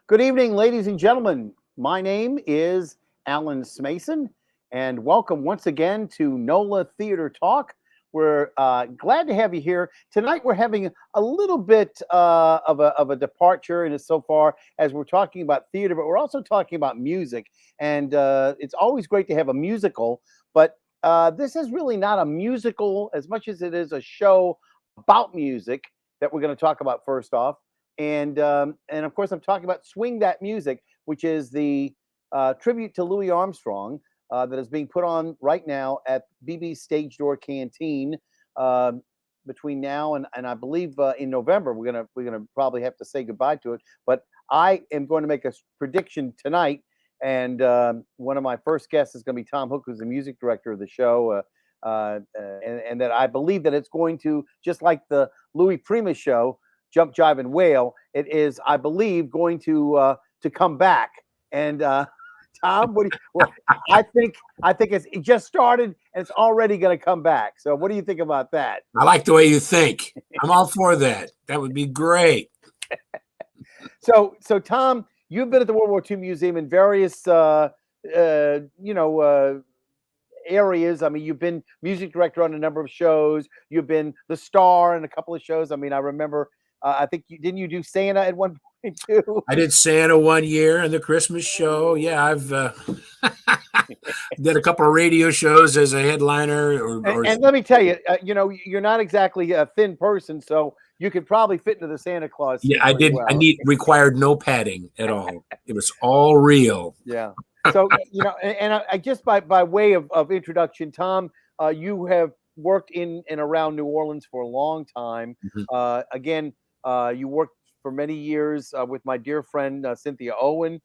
Good evening, ladies and gentlemen. My name is Alan Smason, and welcome once again to NOLA Theater Talk. We're glad to have you here. Tonight we're having a little bit of a departure in it so far as we're talking about theater, but we're also talking about music. And it's always great to have a musical, but this is really not a musical as much as it is a show about music that we're going to talk about first off. And of course, I'm talking about Swing That Music, which is the tribute to Louis Armstrong that is being put on right now at BB's Stage Door Canteen between now and I believe in November. We're gonna probably have to say goodbye to it. But I am going to make a prediction tonight, and one of my first guests is going to be Tom Hook, who's the music director of the show. And that I believe that it's going to, just like the Louis Primus show, Jump, Jive, and Wail, it is, I believe, going to come back. And Tom, I think it just started and it's already going to come back. So, what do you think about that? I like the way you think. I'm all for that. That would be great. So Tom, you've been at the World War II Museum in various, areas. I mean, you've been music director on a number of shows. You've been the star in a couple of shows. I mean, I remember. I think didn't you do Santa at one point too? I did Santa one year and the Christmas show. Yeah, I've did a couple of radio shows as a headliner. And let me tell you, you're not exactly a thin person, so you could probably fit into the Santa Claus. Yeah, I did. Well. Required no padding at all. It was all real. Yeah. So and I just by way of introduction, Tom, you have worked in and around New Orleans for a long time. Mm-hmm. Again. You worked for many years with my dear friend Cynthia Owen,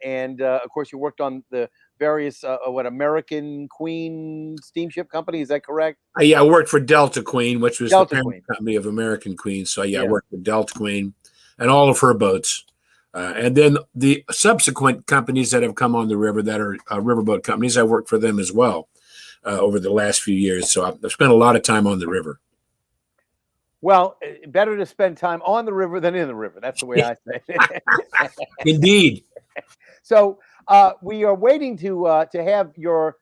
and of course you worked on the various American Queen steamship company. Is that correct? Yeah, I worked for Delta Queen, which was the parent company of American Queen. So I worked with Delta Queen and all of her boats, and then the subsequent companies that have come on the river that are riverboat companies. I worked for them as well over the last few years. So I've spent a lot of time on the river. Well, better to spend time on the river than in the river. That's the way I say it. Indeed. So we are waiting to have your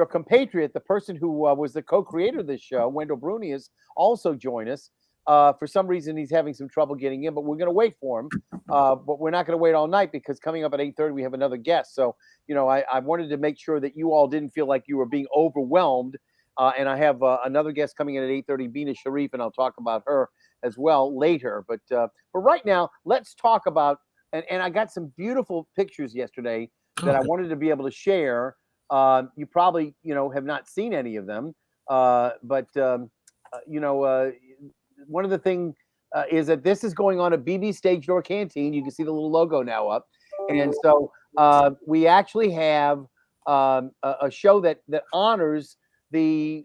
compatriot, the person who was the co-creator of this show, Wendell Brunius, also join us. For some reason, he's having some trouble getting in, but we're going to wait for him. But we're not going to wait all night because coming up at 8:30, we have another guest. So, I wanted to make sure that you all didn't feel like you were being overwhelmed. And I have another guest coming in at 8:30, Bina Sharif, and I'll talk about her as well later. But for right now, let's talk about, and I got some beautiful pictures yesterday that I wanted to be able to share. You probably, have not seen any of them. But one of the things is that this is going on at BB Stage Door Canteen. You can see the little logo now up. And so we actually have a show that honors the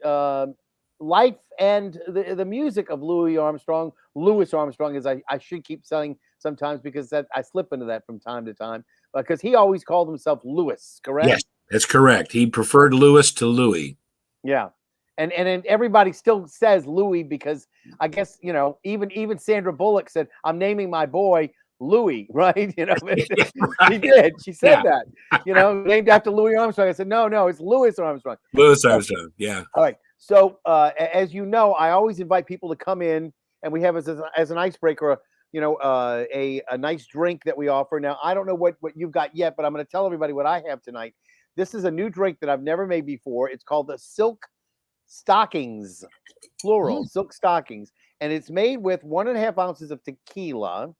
life and the music of Louis Armstrong, as I should keep saying sometimes, because I slip into that from time to time, because he always called himself Louis, correct? Yes, that's correct. He preferred Louis to Louis. Yeah. And everybody still says Louis because I guess, even Sandra Bullock said, I'm naming my boy Louis, right? She did. She said that, named after Louis Armstrong. I said, no, it's Louis Armstrong. Louis Armstrong, yeah. All right. So, as you know, I always invite people to come in, and we have as an icebreaker, a nice drink that we offer. Now, I don't know what you've got yet, but I'm going to tell everybody what I have tonight. This is a new drink that I've never made before. It's called the Silk Stockings, plural, Silk Stockings, and it's made with 1.5 ounces of tequila.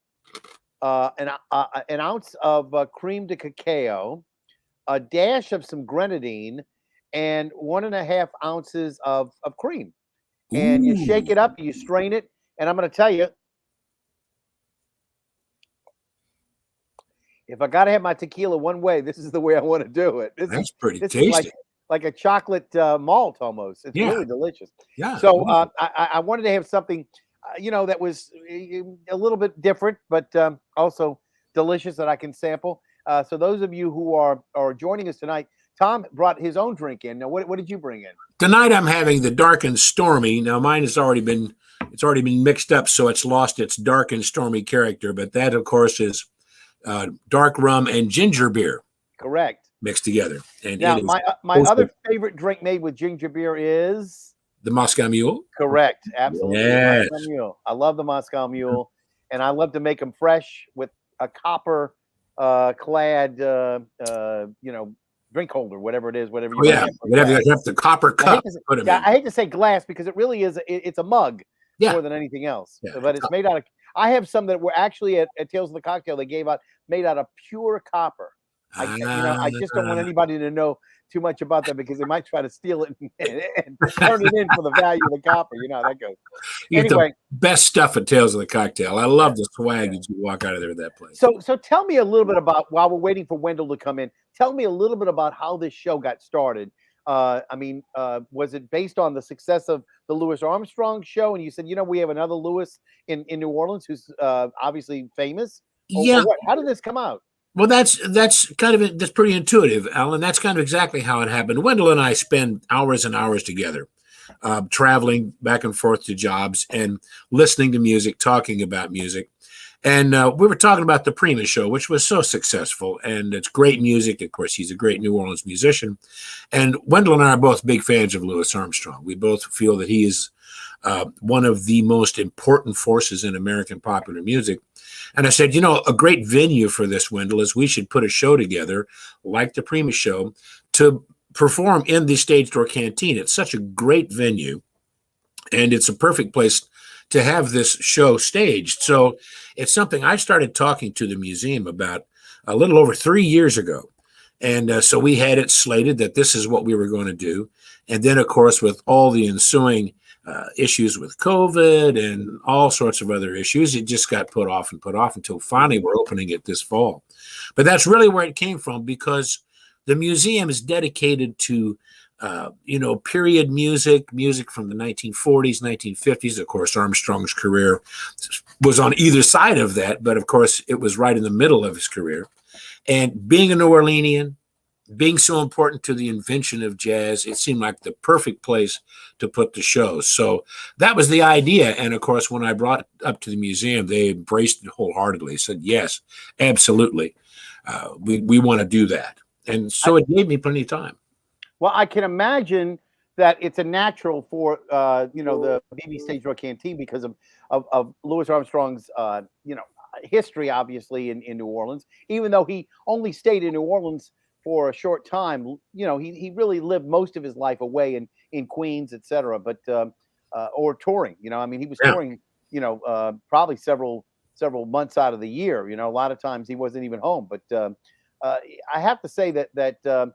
An ounce of cream de cacao, a dash of some grenadine, and 1.5 ounces of cream. And you shake it up, you strain it, and I'm going to tell you, if I got to have my tequila one way, this is the way I want to do it. That's pretty tasty. Is like a chocolate malt almost. It's really delicious. Yeah. So I wanted to have something that was a little bit different, but also delicious that I can sample. So those of you who are joining us tonight, Tom brought his own drink in. Now, what did you bring in? Tonight I'm having the Dark and Stormy. Now mine has already been mixed up, so it's lost its dark and stormy character. But that, of course, is dark rum and ginger beer. Correct. Mixed together. And now, it is my other favorite drink made with ginger beer is the Moscow Mule. Correct. Absolutely. Yes. Moscow Mule. I love the Moscow Mule, and I love to make them fresh with a copper clad, drink holder, whatever it is, whatever you have. Whatever you have the copper cup. I hate to say glass because it really is. It's a mug more than anything else. Yeah, but it's made out of. I have some that were actually at Tales of the Cocktail. They gave out made out of pure copper. I just don't want anybody to know too much about that because they might try to steal it and turn it in for the value of the copper. You know how that goes. Anyway, the best stuff at Tales of the Cocktail. I love the swag as you walk out of there at that place. So tell me a little bit about, while we're waiting for Wendell to come in, tell me a little bit about how this show got started. Was it based on the success of the Louis Armstrong show? And you said, we have another Louis in New Orleans who's obviously famous. Or what? How did this come out? Well, that's pretty intuitive, Alan. That's kind of exactly how it happened. Wendell and I spend hours and hours together, traveling back and forth to jobs and listening to music, talking about music. And we were talking about the Brunious show, which was so successful, and it's great music. Of course, he's a great New Orleans musician. And Wendell and I are both big fans of Louis Armstrong. We both feel that he is one of the most important forces in American popular music. And I said, a great venue for this, Wendell, is we should put a show together like the Brunious show to perform in the Stage Door Canteen. It's such a great venue, and it's a perfect place to have this show staged. So it's something I started talking to the museum about a little over 3 years ago. And so we had it slated that this is what we were going to do. And then, of course, with all the ensuing issues with COVID and all sorts of other issues, it just got put off until finally we're opening it this fall. But that's really where it came from, because the museum is dedicated to period music from the 1940s, 1950s. Of course, Armstrong's career was on either side of that, but of course, it was right in the middle of his career. And being a New Orleanian, being so important to the invention of jazz, it seemed like the perfect place to put the show. So that was the idea. And of course, when I brought it up to the museum, they embraced it wholeheartedly, said, yes, absolutely. We want to do that. And so it gave me plenty of time. Well, I can imagine that it's a natural for the BB Stage Door Canteen because of Louis Armstrong's history, obviously in New Orleans. Even though he only stayed in New Orleans for a short time, he really lived most of his life away in Queens, etc. But or touring. He was touring. Probably several months out of the year. A lot of times he wasn't even home. But I have to say that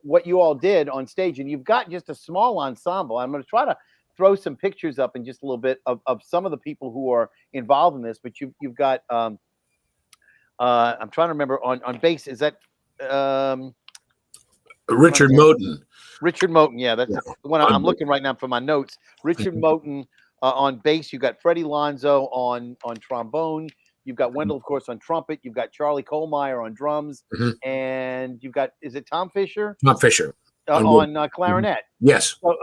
what you all did on stage, and you've got just a small ensemble. I'm going to try to throw some pictures up in just a little bit of some of the people who are involved in this. But you've got I'm trying to remember on bass. Is that Richard Moten? Richard Moten, yeah, that's the one I'm looking right now for my notes. Richard Moten on bass. You've got Freddie Lonzo on trombone. You've got Wendell, of course, on trumpet. You've got Charlie Kohlmeyer on drums, and you've got, is it Tom Fisher? Tom Fisher on clarinet. Yes. So,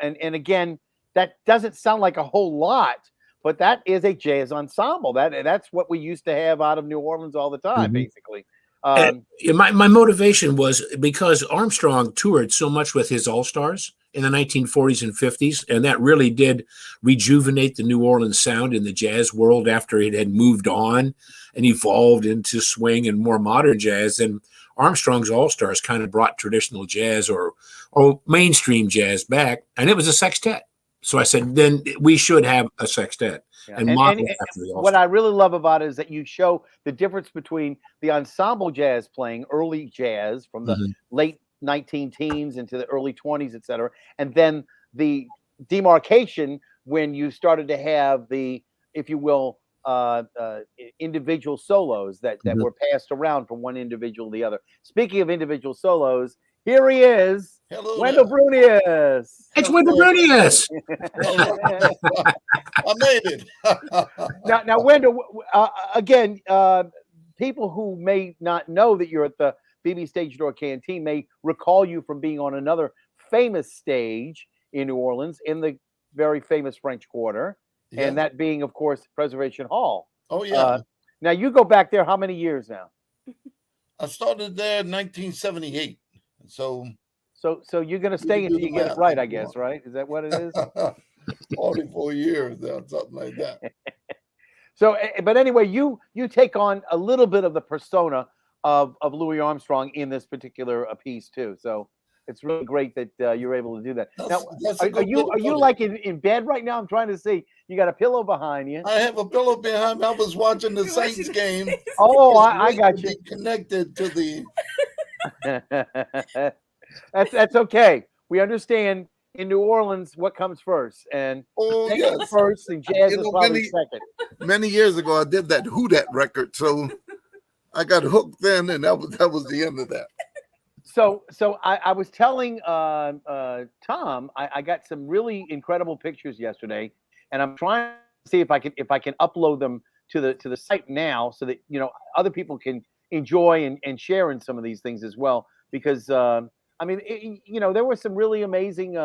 and again, that doesn't sound like a whole lot, but that is a jazz ensemble. That's what we used to have out of New Orleans all the time, basically. My motivation was because Armstrong toured so much with his all-stars in the 1940s and 50s, and that really did rejuvenate the New Orleans sound in the jazz world after it had moved on and evolved into swing and more modern jazz. And Armstrong's all-stars kind of brought traditional jazz or mainstream jazz back, and it was a sextet. So I said, then we should have a sextet. Yeah. And what I really love about it is that you show the difference between the ensemble jazz playing, early jazz from the late 19-teens into the early 20s, et cetera, and then the demarcation when you started to have the, if you will, individual solos that were passed around from one individual to the other. Speaking of individual solos, here he is. Hello, Wendell Brunius. It's Wendell Brunius. I made it. now, Wendell, again, people who may not know that you're at the BB Stage Door Canteen may recall you from being on another famous stage in New Orleans in the very famous French Quarter, and that being, of course, Preservation Hall. Oh, yeah. Now you go back there how many years now? I started there in 1978. So you're going to stay until you get it right, I guess, right? Is that what it is? 44 years, something like that. So, but anyway, you take on a little bit of the persona of Louis Armstrong in this particular piece too. So it's really great that you're able to do that. Now, are you like in bed right now? I'm trying to see. You got a pillow behind you. I have a pillow behind me. I was watching the Saints game. Oh, I got you. Connected to the. That's okay. We understand in New Orleans what comes first, and yes, first, and jazz is probably second. Many years ago, I did that Who Dat record, so I got hooked then, and that was the end of that. So I was telling Tom, I got some really incredible pictures yesterday, and I'm trying to see if I can upload them to the site now, so that other people can enjoy and share in some of these things as well. Because I mean, there were some really amazing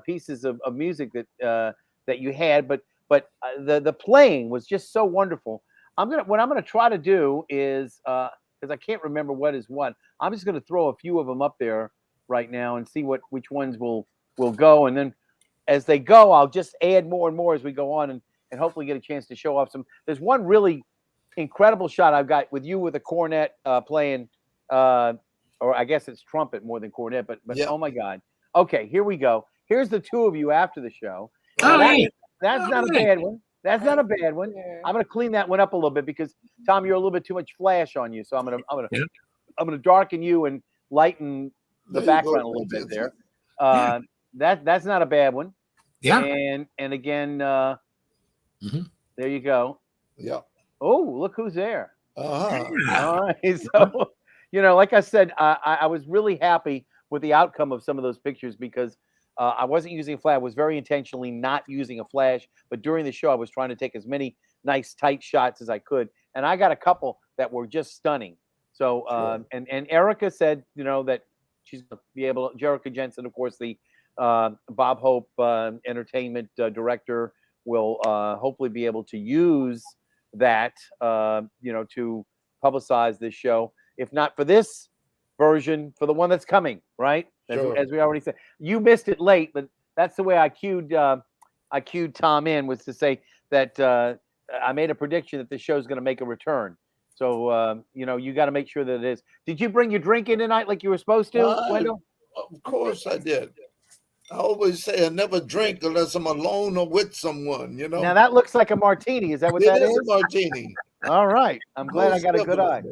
pieces of music that you had, but the playing was just so wonderful. What I'm gonna try to do is because I can't remember what is what. I'm just gonna throw a few of them up there right now and see which ones will go, and then as they go, I'll just add more and more as we go on, and hopefully get a chance to show off some. There's one really incredible shot I've got with you with a cornet playing, or I guess it's trumpet more than cornet, but yeah. Oh my God. Okay, here we go. Here's the two of you after the show. That's not a bad one. That's not a bad one. I'm gonna clean that one up a little bit because Tom, you're a little bit too much flash on you. So I'm gonna darken you and lighten the background a little bit there. That's not a bad one. Yeah. And again, there you go. Yeah. Oh, look who's there. Uh-huh. All right. So like I said, I was really happy with the outcome of some of those pictures because I wasn't using a flash. I was very intentionally not using a flash, but during the show, I was trying to take as many nice tight shots as I could, and I got a couple that were just stunning. So, and Erica said, that she's going to be able to. Jerica Jensen, of course, the Bob Hope entertainment director, will hopefully be able to use that, to publicize this show. If not for this version, for the one that's coming, right? As we already said, you missed it late, but that's the way I cued Tom in, was to say that I made a prediction that the show's going to make a return. So you got to make sure that it is. Did you bring your drink in tonight like you were supposed to, Wendell? Of course I did. I always say I never drink unless I'm alone or with someone. Now that looks like a martini. Is that what that is? It is a martini. All right. I'm glad I got a good eye.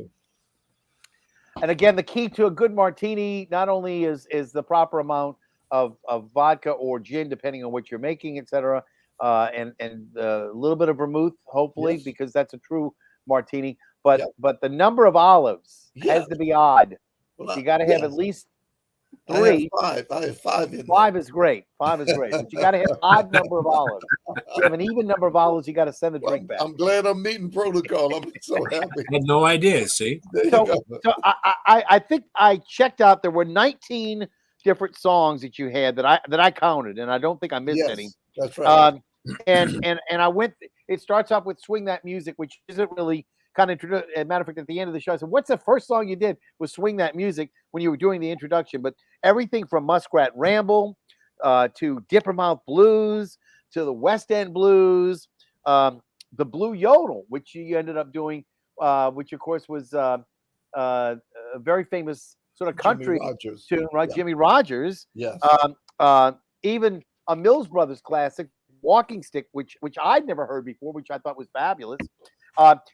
And again, the key to a good martini not only is the proper amount of vodka or gin, depending on what you're making, etc., and a little bit of vermouth, hopefully, because that's a true martini. But the number of olives has to be odd. Well, you got to have at least 3. I have 5 in 5 is great. 5 is great. But you got to have odd number of olives. If you have an even number of olives, you got to send the drink back. I'm glad I'm meeting protocol. I'm so happy. I had no idea. See, so I think I checked out. There were 19 different songs that you had that I counted, and I don't think I missed any. That's right. And I went. It starts off with "Swing That Music," which isn't really kind of. As a matter of fact, at the end of the show, I said, "What's the first song you did?" Was "Swing That Music" when you were doing the introduction. But everything from Muskrat Ramble to Dippermouth Blues to the West End Blues, the Blue Yodel, which you ended up doing, which of course was a very famous sort of country tune, right? Yeah. Jimmy Rogers. Yes. Even a Mills Brothers classic, Walking Stick, which I'd never heard before, which I thought was fabulous.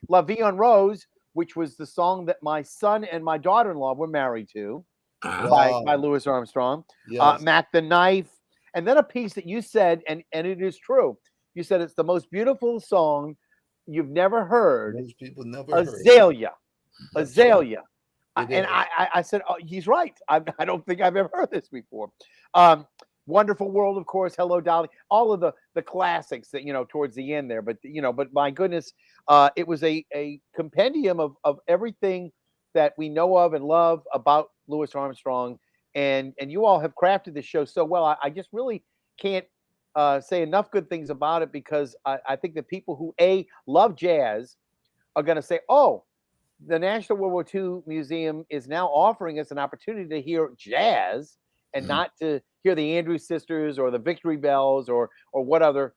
La Vie en Rose, which was the song that my son and my daughter-in-law were married to, by Louis Armstrong. Yes. Mac the Knife. And then a piece that you said, and it is true, you said it's the most beautiful song you've never heard. Most people never Azalea. Heard. Azalea. And I said, oh, he's right. I don't think I've ever heard this before. Wonderful World, of course. Hello, Dolly. All of the classics that, towards the end there. But my goodness, it was a compendium of everything that we know of and love about Louis Armstrong. And you all have crafted this show so well. I just really can't say enough good things about it, because I think that people who love jazz are going to say, "Oh, the National World War II Museum is now offering us an opportunity to hear jazz and not to hear the Andrews Sisters or the Victory Bells or what other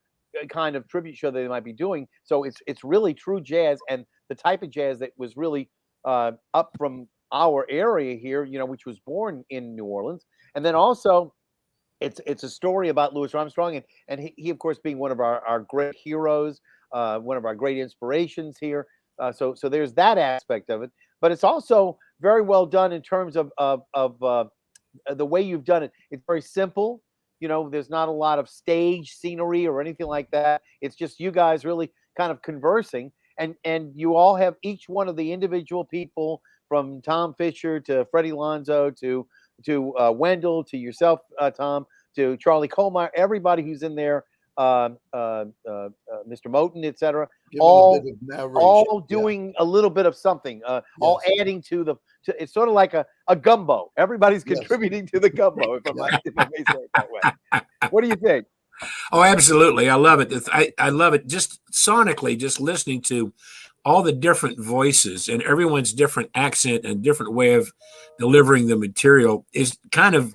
kind of tribute show they might be doing." So it's really true jazz, and the type of jazz that was really up from our area here, which was born in New Orleans. And then also it's a story about Louis Armstrong, and he of course being one of our great heroes, one of our great inspirations here. So there's that aspect of it, but it's also very well done in terms of the way you've done it. It's very simple. There's not a lot of stage scenery or anything like that. It's just you guys really kind of conversing, and you all have each one of the individual people, from Tom Fisher to Freddie Lonzo to Wendell, to yourself, Tom, to Charlie Colmeyer, everybody who's in there, Mr. Moten, etc. All doing a little bit of something, all adding to it's sort of like a gumbo. Everybody's contributing to the gumbo, if I may say it that way. What do you think? Oh, absolutely. I love it. I love it just sonically, just listening to all the different voices and everyone's different accent and different way of delivering the material is kind of,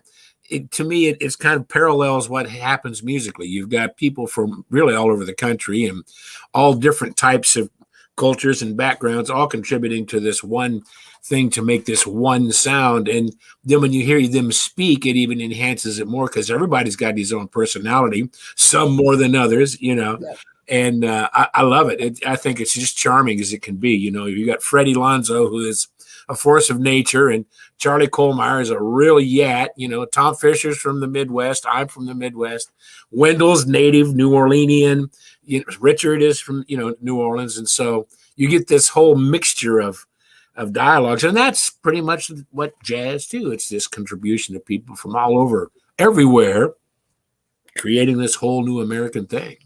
to me, it's kind of parallels what happens musically. You've got people from really all over the country and all different types of cultures and backgrounds, all contributing to this one thing to make this one sound. And then when you hear them speak, it even enhances it more, because everybody's got his own personality, some more than others, Yeah. And I love it. I think it's just charming as it can be. You got Freddie Lonzo, who is a force of nature, and Charlie Colmeyer is a real yat. Tom Fisher's from the Midwest. I'm from the Midwest. Wendell's native New Orleanian. Richard is from New Orleans, and so you get this whole mixture of dialogues, and that's pretty much what jazz too. It's this contribution of people from all over, everywhere, creating this whole new American thing.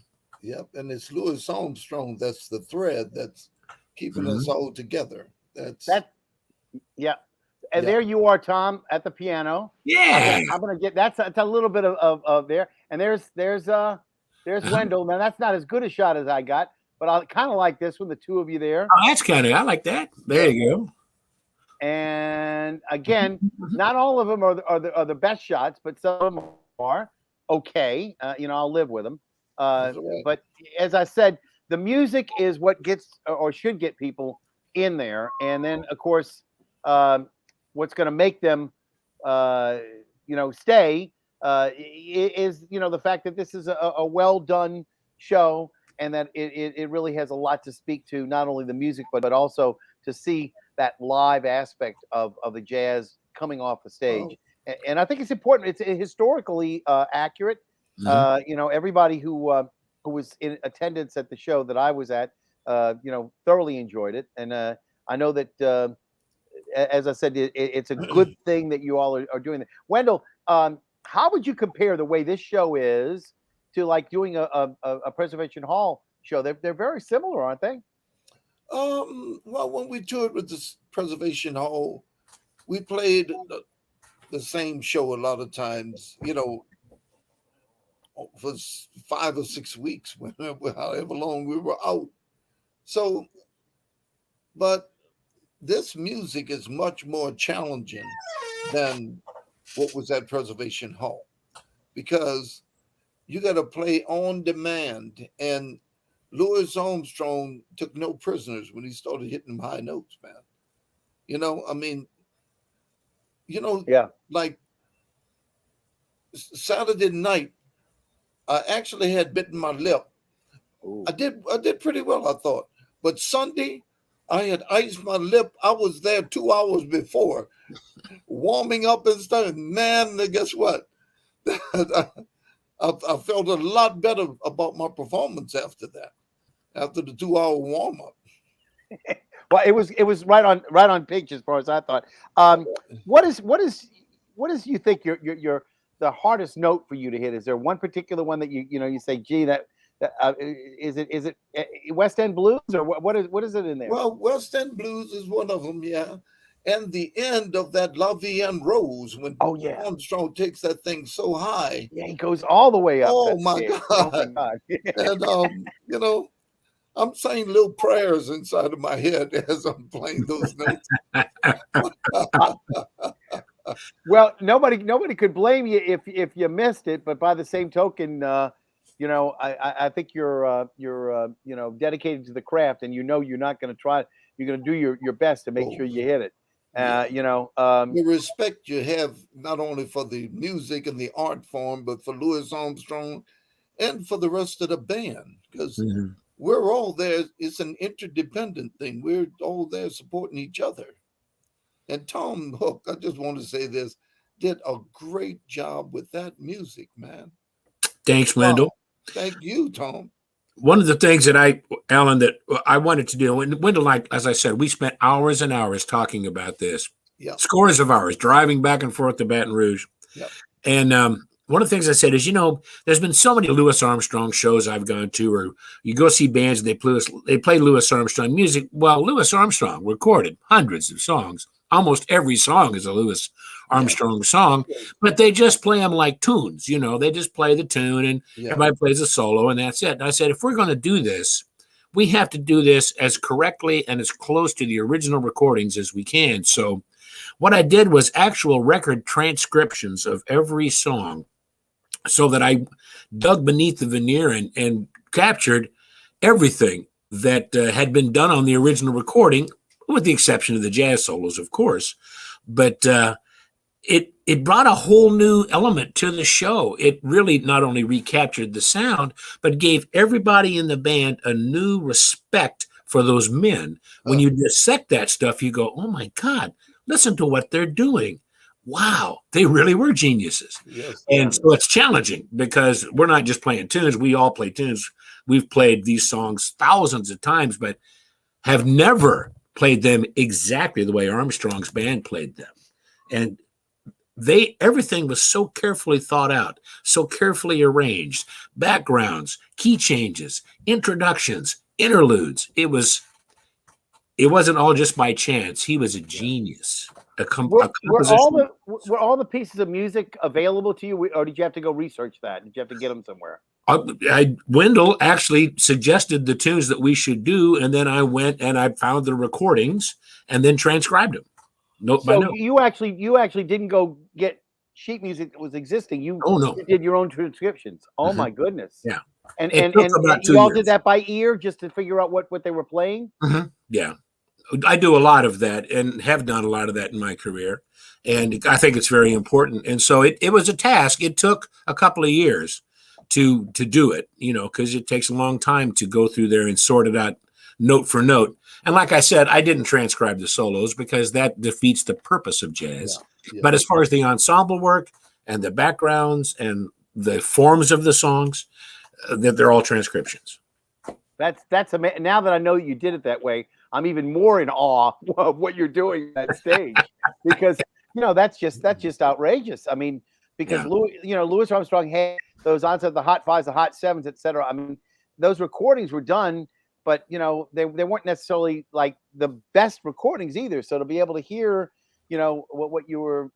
Yep, and it's Louis Armstrong that's the thread that's keeping us all together. Yeah. And there you are, Tom, at the piano. Yeah, I'm gonna get that's a little bit of there. And there's Wendell. Now that's not as good a shot as I got, but I kind of like this one, the two of you there. Oh, that's I like that. There you go. And again, not all of them are the best shots, but some of them are okay. I'll live with them. But as I said, the music is what gets or should get people in there, and then of course, what's going to make them, stay is the fact that this is a well done show, and that it really has a lot to speak to, not only the music but also to see that live aspect of the jazz coming off the stage. And I think it's important. It's historically accurate. Everybody who was in attendance at the show that I was at, thoroughly enjoyed it. And I know that, as I said, it's a good thing that you all are doing that. Wendell, how would you compare the way this show is to like doing a Preservation Hall show? They're very similar, aren't they? Well, when we toured with the Preservation Hall, we played the same show a lot of times, for 5 or 6 weeks, however long we were out. So, but this music is much more challenging than what was at Preservation Hall, because you got to play on demand. And Louis Armstrong took no prisoners when he started hitting high notes, man. Like Saturday night, I actually had bitten my lip. Ooh. I did pretty well, I thought. But Sunday, I had iced my lip. I was there 2 hours before, warming up and stuff. Man, guess what? I felt a lot better about my performance after that, after the 2 hour warm up. Well, it was right on pitch as far as I thought. What is you think your the hardest note for you to hit? Is there one particular one that you say, gee, that is it West End blues, or what is it in there? Well, West End blues is one of them, yeah. And the end of that La Vie en Rose, when Armstrong takes that thing so high. Yeah, he goes all the way up. Oh my God. Oh my God. And you know, I'm saying little prayers inside of my head as I'm playing those notes. Well, nobody could blame you if you missed it, but by the same token, you know, I think you're you know, dedicated to the craft, and you know you're not going to try. You're going to do your best to make sure you hit it. You know, the respect you have not only for the music and the art form, but for Louis Armstrong and for the rest of the band, because we're all there. It's an interdependent thing. We're all there supporting each other. And Tom Hook, I just want to say this, did a great job with that music, man. Thanks, Wendell. Thank you, Tom. One of the things that Alan, that I wanted to do, and Wendell, as I said, we spent hours and hours talking about this. Yep. Scores of hours driving back and forth to Baton Rouge. Yep. And one of the things I said is, you know, there's been so many Louis Armstrong shows I've gone to, or you go see bands and they play Louis Armstrong music. Well, Louis Armstrong recorded hundreds of songs. Almost every song is a Louis Armstrong song, but they just play them like tunes. You know, they just play the tune and everybody plays a solo and that's it. And I said, if we're going to do this, we have to do this as correctly and as close to the original recordings as we can. So what I did was actual record transcriptions of every song, so that I dug beneath the veneer and captured everything that had been done on the original recording, with the exception of the jazz solos, of course. But it brought a whole new element to the show. It really not only recaptured the sound, but gave everybody in the band a new respect for those men. When you dissect that stuff, you go, oh my God, listen to what they're doing. Wow, they really were geniuses. And so it's challenging because we're not just playing tunes. We all play tunes. We've played these songs thousands of times, but have never played them exactly the way Armstrong's band played them. And everything was so carefully thought out, so carefully arranged, backgrounds, key changes, introductions, interludes. It wasn't all just by chance. He was a genius. Were all the pieces of music available to you, or did you have to go research that? Did you have to get them somewhere? Wendell actually suggested the tunes that we should do, and then I went and I found the recordings and then transcribed them. Note by note. You actually didn't go get sheet music that was existing. You did your own transcriptions. Oh my goodness! Yeah, and you all did that by ear just to figure out what they were playing. Yeah. I do a lot of that and have done a lot of that in my career. And I think it's very important. And so it was a task. It took a couple of years to do it, you know, because it takes a long time to go through there and sort it out note for note. And like I said, I didn't transcribe the solos because that defeats the purpose of jazz. But as far as the ensemble work and the backgrounds and the forms of the songs, they're all transcriptions. That's amazing. Now that I know you did it that way, I'm even more in awe of what you're doing on that stage, because you know that's just outrageous. I mean, because Louis Armstrong had those onset, the hot fives, the hot sevens, etc. I mean, those recordings were done, but you know they weren't necessarily like the best recordings either. So to be able to hear, you know, what you were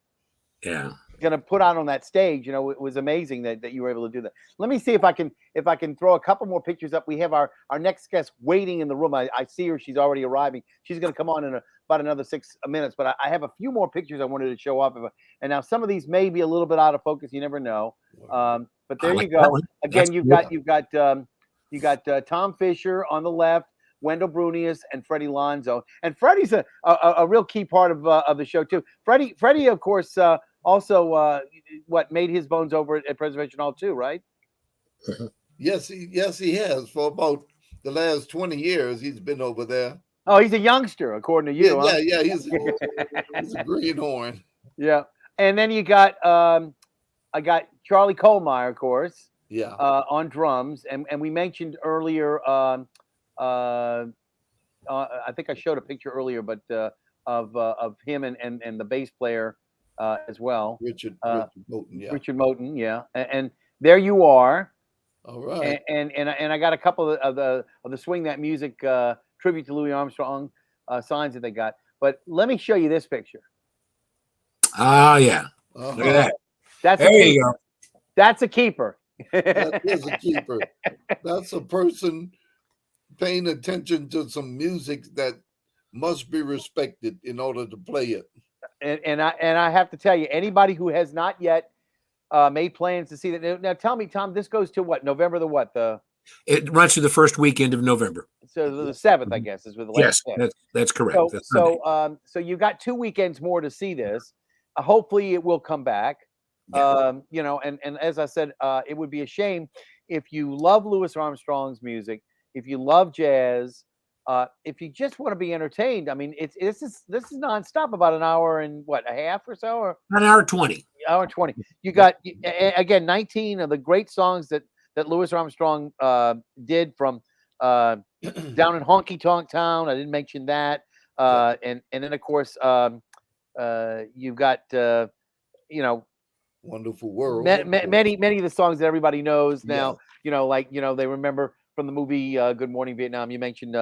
going to put out on that stage, you know, it was amazing that you were able to do that. Let me see if I can throw a couple more pictures up. We have our next guest waiting in the room. I see her. She's already arriving. She's going to come on in about another 6 minutes, but I have a few more pictures I wanted to show off of. And now some of these may be a little bit out of focus. You never know. But there you go. Again, you've got Tom Fisher on the left, Wendell Brunius, and Freddie Lonzo. And Freddie's a real key part of the show too. Freddie, of course, also made his bones over at Preservation Hall too, right? Yes, he has. For about the last 20 years, he's been over there. Oh, he's a youngster, according to you. Yeah, he's a greenhorn. Yeah, and then you got I got Charlie Kohlmeyer, of course. Yeah. On drums, and we mentioned earlier. I think I showed a picture earlier, but of him and the bass player as well. Richard Moten, yeah. Richard Moten, yeah. And there you are. All right. And I got a couple of the Swing That Music tribute to Louis Armstrong signs that they got. But let me show you this picture. Ah, yeah. Look at that. That's there you go. That's a keeper. That is a keeper. That's a person paying attention to some music that must be respected in order to play it. And I have to tell you, anybody who has not yet made plans to see that. Now, tell me, Tom, this goes to what? November the what? It runs to the first weekend of November. So the 7th, I guess, is with the last. Yes, that's correct. So you got 2 weekends more to see this. Hopefully, it will come back. Yeah. You know, and as I said, it would be a shame if you love Louis Armstrong's music, if you love jazz, if you just want to be entertained. I mean, this is nonstop, about an hour and what, a half or so, or an hour 20. Hour 20. You got again 19 of the great songs that Louis Armstrong did from down in Honky Tonk Town. I didn't mention that, and then of course you've got you know, Wonderful World. Many of the songs that everybody knows now. You know, like they remember from the movie Good Morning Vietnam. You mentioned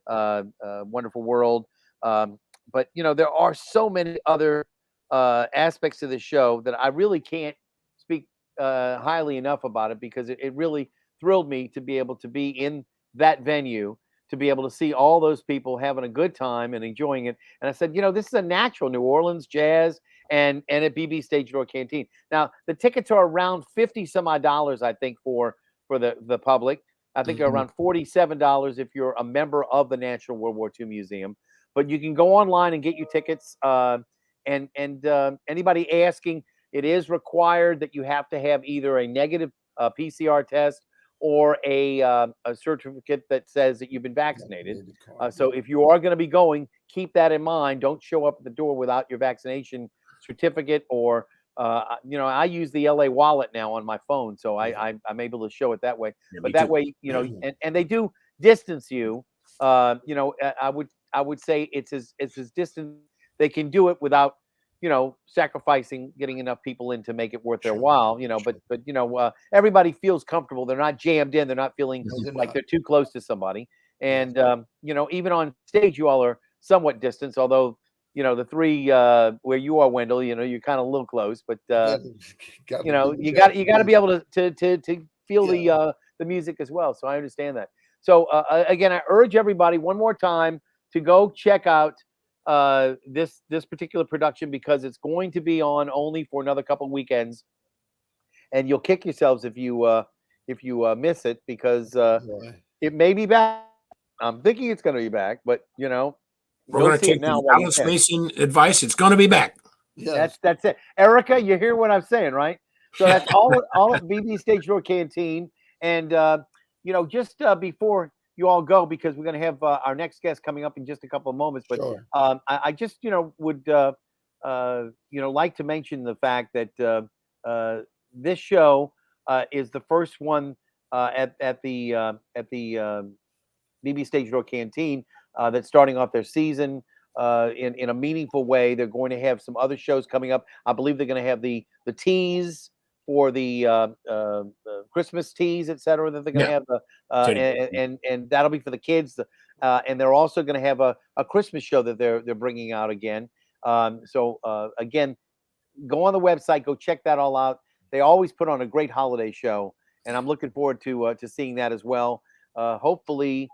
Wonderful World, but there are so many other aspects to the show that I really can't speak highly enough about it, because it really thrilled me to be able to be in that venue, to be able to see all those people having a good time and enjoying it. And I said, this is a natural New Orleans jazz and at BB Stage Door Canteen. Now the tickets are around $50 some odd, I think, for the public. I think they're around $47 if you're a member of the National World War II Museum. But you can go online and get your tickets. And anybody asking, it is required that you have to have either a negative PCR test or a certificate that says that you've been vaccinated. So if you are going to be going, keep that in mind. Don't show up at the door without your vaccination certificate, or I use the LA wallet now on my phone, so I'm able to show it that way. Yeah, but that way, and they do distance you. I would say it's as distant they can do it without sacrificing getting enough people in to make it worth their while. But everybody feels comfortable. They're not jammed in. They're not feeling like they're too close to somebody. And even on stage, you all are somewhat distant, although the three where you are, Wendell, you're kind of a little close, but you got to be able to feel the music as well. So I understand that. So again, I urge everybody one more time to go check out this particular production, because it's going to be on only for another couple of weekends, and you'll kick yourselves if you miss it, because it may be back. I'm thinking it's going to be back, but we're going to take the Alan Mason advice. It's going to be back. Yes. That's it. Erica, you hear what I'm saying, right? So that's all at BB Stage Door Canteen. And just before you all go, because we're going to have our next guest coming up in just a couple of moments, but I just would like to mention the fact that this show is the first one at the BB Stage Door Canteen that's starting off their season in a meaningful way. They're going to have some other shows coming up. I believe they're going to have the teas for the Christmas teas, etc. That they're going to have, and that'll be for the kids. And they're also going to have a Christmas show that they're bringing out again. So again, go on the website, go check that all out. They always put on a great holiday show, and I'm looking forward to seeing that as well. Hopefully,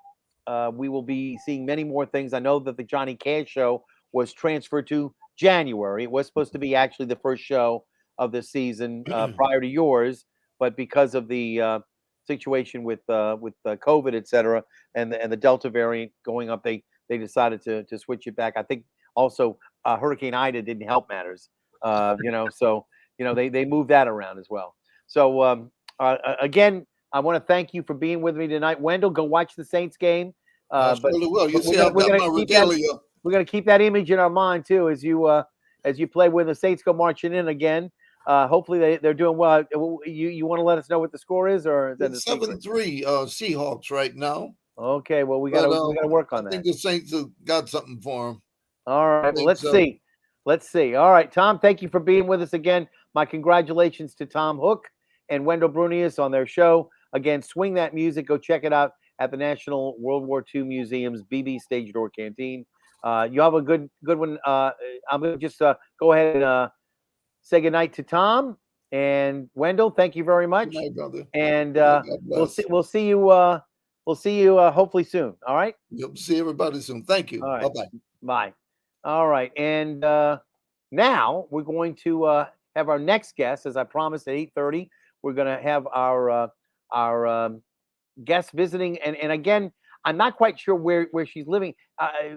we will be seeing many more things. I know that the Johnny Cash show was transferred to January. It was supposed to be actually the first show of the season prior to yours, but because of the situation with COVID, etc., and the Delta variant going up, they decided to switch it back. I think also Hurricane Ida didn't help matters, so they moved that around as well. So again, I want to thank you for being with me tonight. Wendell, go watch the Saints game. I surely will. You see, I've got my regalia. We're going to keep that image in our mind too, as you play when the Saints go marching in again. Hopefully they're doing well. You want to let us know what the score is, or is it's 7-3 Seahawks right now. Okay, well we got to work on that. I think the Saints have got something for them. All right, well, let's see. Let's see. All right, Tom, thank you for being with us again. My congratulations to Tom Hook and Wendell Brunius on their show. Again, Swing That Music. Go check it out at the National World War II Museum's BB Stage Door Canteen. You have a good one. I'm going to just go ahead and say goodnight to Tom and Wendell. Thank you very much. Good night, brother. And We'll see you. We'll see you hopefully soon. All right. Yep. See everybody soon. Thank you. All right. Bye-bye. Bye. All right. And now we're going to have our next guest, as I promised at 8:30. We're going to have our guest visiting, and again, I'm not quite sure where she's living,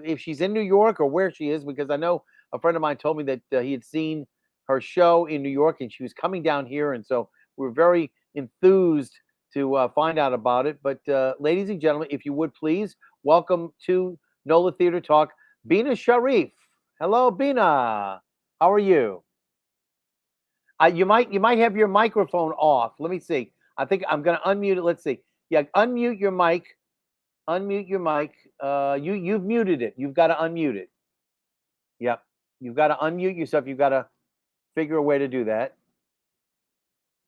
if she's in New York or where she is, because I know a friend of mine told me that he had seen her show in New York and she was coming down here, and so we're very enthused to find out about it. But ladies and gentlemen, if you would please welcome to NOLA Theater Talk, Bina Sharif. Hello, Bina. How are you? You might have your microphone off. Let me see. I think I'm going to unmute it. Let's see. Yeah, unmute your mic. Unmute your mic. You've muted it. You've got to unmute it. Yep. You've got to unmute yourself. You've got to figure a way to do that.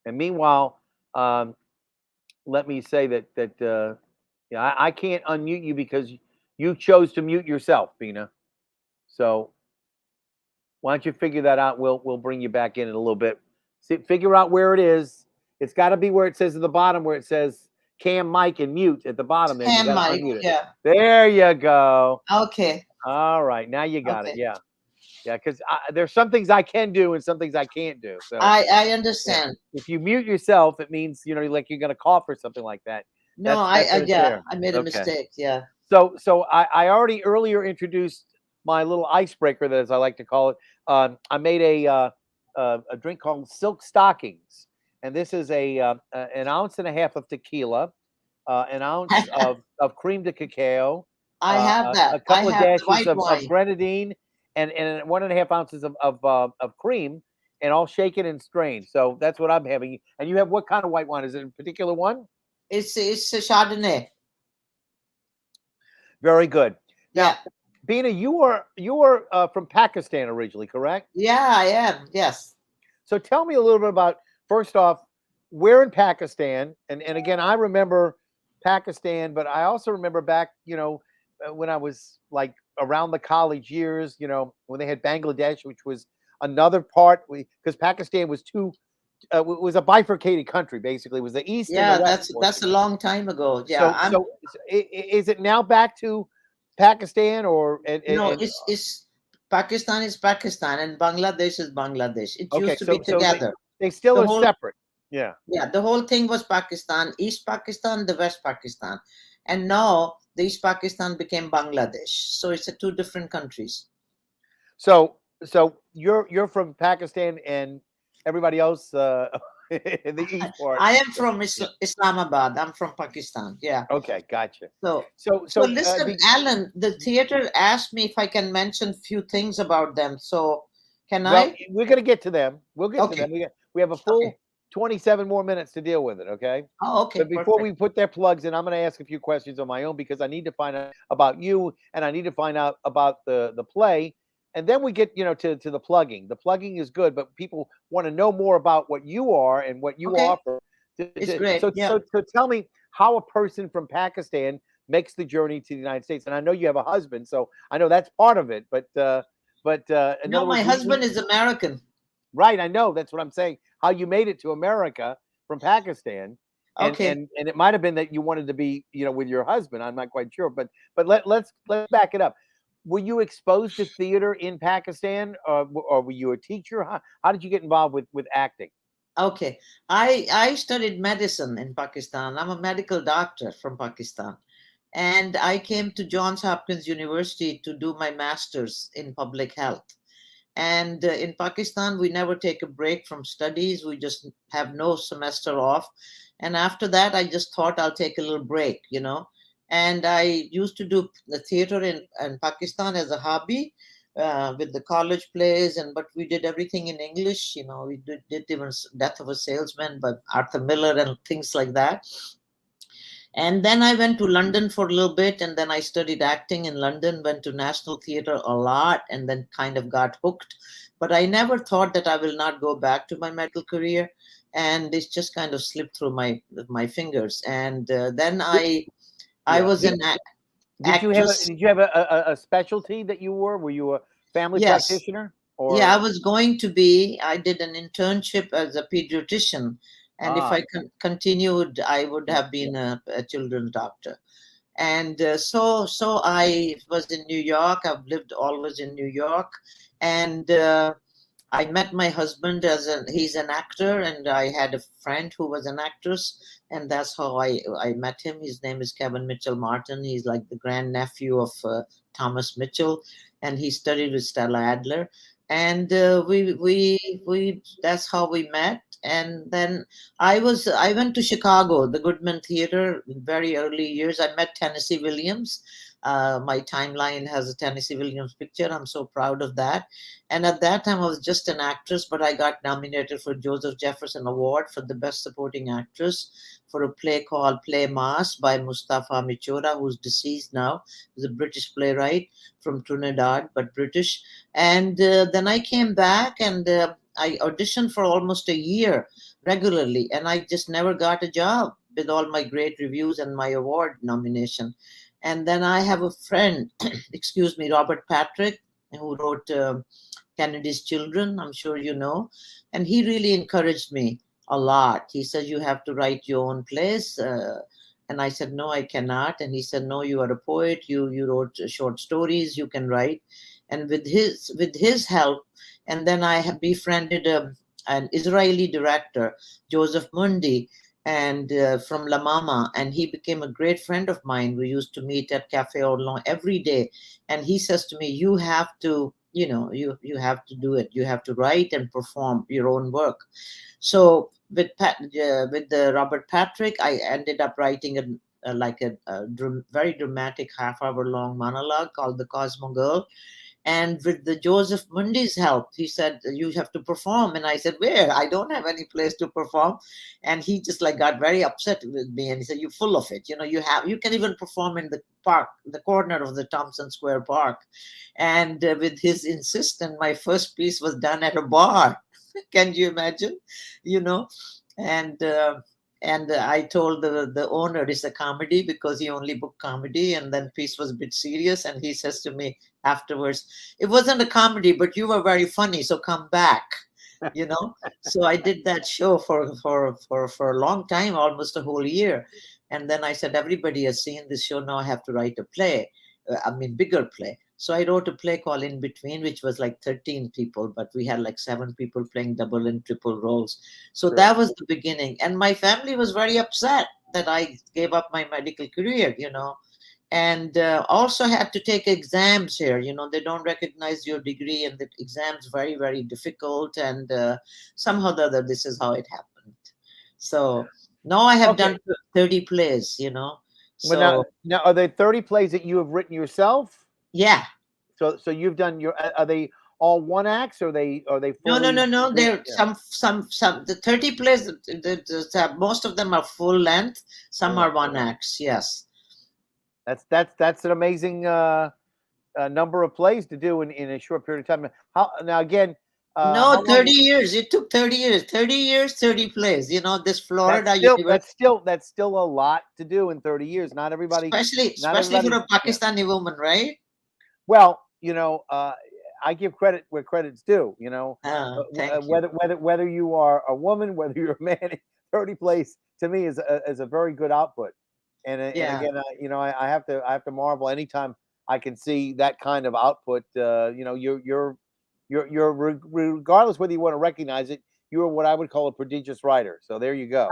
And meanwhile, let me say that yeah, I can't unmute you because you chose to mute yourself, Bina. So why don't you figure that out? We'll bring you back in a little bit. See, figure out where it is. It's got to be where it says at the bottom, where it says cam mic and mute at the bottom. There, cam mic, yeah. There you go. Okay. All right, now you got it. Yeah, yeah. Because there's some things I can do and some things I can't do. So I understand. Yeah. If you mute yourself, it means like you're gonna cough or something like that. No, I made a mistake. Yeah. So I already earlier introduced my little icebreaker, that as I like to call it. I made a drink called Silk Stockings, and this is an ounce and a half of tequila, an ounce of cream de cacao. I have that. A couple of dashes of grenadine, and 1.5 ounces of cream, and all shaken and strained. So that's what I'm having. And you have what kind of white wine? Is it a particular one? It's a Chardonnay. Very good. Now, Yeah. Bina, you are from Pakistan originally, correct? Yeah, I am. Yes. So tell me a little bit about, first off, where in Pakistan, and again, I remember Pakistan, but I also remember back, when I was like around the college years, when they had Bangladesh, which was another part, because Pakistan was was a bifurcated country, basically. It was the east. Yeah, and the west that's a long time ago. Yeah. So is it now back to Pakistan, or no? It's Pakistan is Pakistan and Bangladesh is Bangladesh. It used to be together. They still are separate. Yeah. Yeah. The whole thing was Pakistan, East Pakistan, the West Pakistan, and now the East Pakistan became Bangladesh. So it's two different countries. So you're from Pakistan, and everybody else in the east part. I am from Islamabad. I'm from Pakistan. Yeah. Okay, gotcha. So listen, Alan, the theater asked me if I can mention a few things about them. So can I? We're going to get to them. We'll get to them. We have a full 27 more minutes to deal with it. Okay. Oh, okay. But before we put their plugs in, I'm going to ask a few questions on my own, because I need to find out about you, and I need to find out about the play. And then we get, to the plugging. The plugging is good, but people want to know more about what you are and what you offer. It's great. So tell me how a person from Pakistan makes the journey to the United States. And I know you have a husband, so I know that's part of it. But no, my husband is American. Right, I know. That's what I'm saying. How you made it to America from Pakistan. And, and it might have been that you wanted to be, with your husband. I'm not quite sure, but let's back it up. Were you exposed to theater in Pakistan, or were you a teacher? How did you get involved with acting? Okay. I studied medicine in Pakistan. I'm a medical doctor from Pakistan. And I came to Johns Hopkins University to do my master's in public health. And in Pakistan, we never take a break from studies. We just have no semester off. And after that, I just thought I'll take a little break, And I used to do the theater in Pakistan as a hobby with the college plays, but we did everything in English. We did even Death of a Salesman by Arthur Miller and things like that. And then I went to London for a little bit, and then I studied acting in London, went to National Theatre a lot, and then kind of got hooked. But I never thought that I will not go back to my medical career, and it's just kind of slipped through my fingers. And then I was in actress. Did you have a specialty that you were? Were you a family Yes. practitioner Yeah, I or? was going to be. I did an internship as a pediatrician, and if Ah, I continued, I would yeah, have been a children's doctor. And so I was in New York. I've lived always in New York, and I met my husband he's an actor, and I had a friend who was an actress, and that's how I met him. His name is Kevin Mitchell Martin. He's like the grandnephew of Thomas Mitchell, and he studied with Stella Adler, and we that's how we met. And then I went to Chicago, the Goodman Theater, in very early years. I met Tennessee Williams. My timeline has a Tennessee Williams picture. I'm so proud of that. And at that time, I was just an actress, but I got nominated for Joseph Jefferson Award for the Best Supporting Actress for a play called Play Mas by Mustafa Michoda, who's deceased now. He's a British playwright from Trinidad, but British. And then I came back and I auditioned for almost a year regularly, and I just never got a job with all my great reviews and my award nomination. And then I have a friend, excuse me, Robert Patrick, who wrote Kennedy's Children, I'm sure you know. And he really encouraged me a lot. He said, "You have to write your own plays." And I said, "No, I cannot." And he said, "No, you are a poet. You wrote short stories. You can write." And with his help, and then I have befriended an Israeli director, Joseph Mundi, and from La Mama, and he became a great friend of mine. We used to meet at Cafe Orlon every day, and he says to me, "You have to, you have to do it. You have to write and perform your own work." So with the Robert Patrick, I ended up writing a very dramatic half-hour long monologue called "The Cosmo Girl." And with the Joseph Mundi's help, he said, "You have to perform." And I said, "Where? I don't have any place to perform." And he just like got very upset with me. And he said, "You're full of it. You can even perform in the park, the corner of the Thompson Square Park." And with his insistence, my first piece was done at a bar. Can you imagine? You know, and I told the owner it's a comedy because he only booked comedy, and then piece was a bit serious, and he says to me afterwards, "It wasn't a comedy, but you were very funny, so come back." So I did that show for a long time, almost a whole year. And then I said, "Everybody has seen this show, now I have to write a play, bigger play." So I wrote a play called In Between, which was like 13 people, but we had like 7 people playing double and triple roles. So sure. that was the beginning. And my family was very upset that I gave up my medical career, and also had to take exams here. They don't recognize your degree, and the exams very, very difficult. And somehow or the other, this is how it happened. So now I have done 30 plays, Well, So now are there 30 plays that you have written yourself? yeah. So you've done are they all one acts or are they fully? No. There some the 30 plays. Most of them are full length. Some are one acts. Yes. That's an amazing number of plays to do in a short period of time. Now again? No, 30 years. It took 30 years. 30 years, 30 plays. This Florida university. That's still a lot to do in 30 years. Not everybody, especially for a Pakistani woman, right? Well, I give credit where credit's due. Thank you. Whether you are a woman, whether you're a man, 30 plays to me is a very good output. And again, I have to marvel anytime I can see that kind of output. You're regardless whether you want to recognize it, you're what I would call a prodigious writer. So there you go.